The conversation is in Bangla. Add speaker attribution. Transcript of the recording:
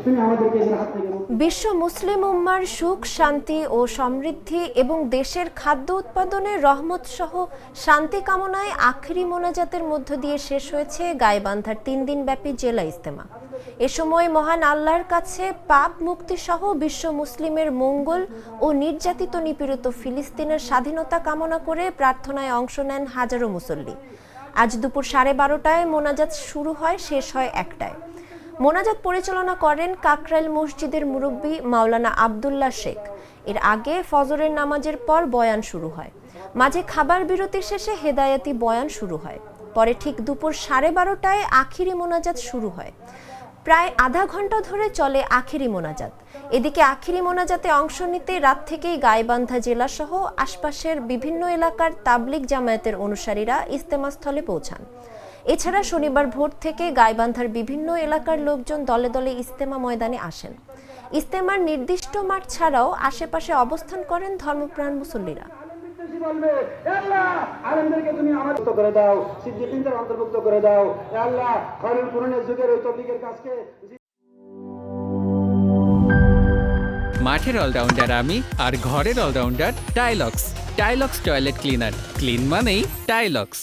Speaker 1: তুমি আমাদেরকে এদের হাত থেকে
Speaker 2: বিশ্ব মুসলিম উম্মার সুখ, শান্তি ও সমৃদ্ধি এবং দেশের খাদ্য উৎপাদনের রহমত সহ শান্তি কামনায় আখেরি মোনাজাতের মধ্য দিয়ে শেষ হয়েছে গাইবান্ধার 3 দিনব্যাপী জেলা ইজতেমা। এ সময় মহান আল্লাহর কাছে পাপ মুক্তি সহ বিশ্ব মুসলিমের মঙ্গল ও নির্যাতিত নিপীড়িত ফিলিস্তিনের স্বাধীনতা কামনা করে প্রার্থনায় অংশ নেন হাজারো মুসল্লি। আজ দুপুর 12:30টায় মোনাজাত শুরু হয়, শেষ হয় 1টায়। মোনাজাত পরিচালনা করেন কাকরাইল মসজিদের মুরব্বী মাওলানা আব্দুল্লাহ শেখ। এর আগে ফজরের নামাজের পর বয়ান শুরু হয়। মাঝে খাবার বিরতি শেষে হেদায়েতি বয়ান শুরু হয়। পরে ঠিক দুপুর 12:30টায় আখিরি মোনাজাত শুরু হয়। প্রায় আধা ঘন্টা ধরে চলে আখিরি মোনাজাত। এদিকে আখিরি মোনাজাতে অংশ নিতে রাত থেকেই গাইবান্ধা জেলা সহ আশপাশের বিভিন্ন এলাকার তাবলিগ জামায়াতের অনুসারীরা ইজতেমাস্থলে পৌঁছান। এছাড়া শনিবার ভোর থেকে গাইবান্ধার বিভিন্ন এলাকার লোকজন দলে দলে ইজতেমা ময়দানে আসেন। ইজতেমার নির্দিষ্ট মাঠ ছাড়াও আশেপাশে অবস্থান করেন ধর্মপ্রাণ মুসল্লিরা।
Speaker 1: আলেমদেরকে তুমি আমাদের করে দাও, সিদ্দিকীনদের অন্তর্ভুক্ত করে দাও। আল্লাহ খয়রুল কুরআনের যুগের ওই তবলিগের কাজকে
Speaker 3: মাঠের অলরাউন্ডার আমি, আর ঘরের allrounder Taylox. Taylox toilet cleaner, clean মানেই টাইলক্স।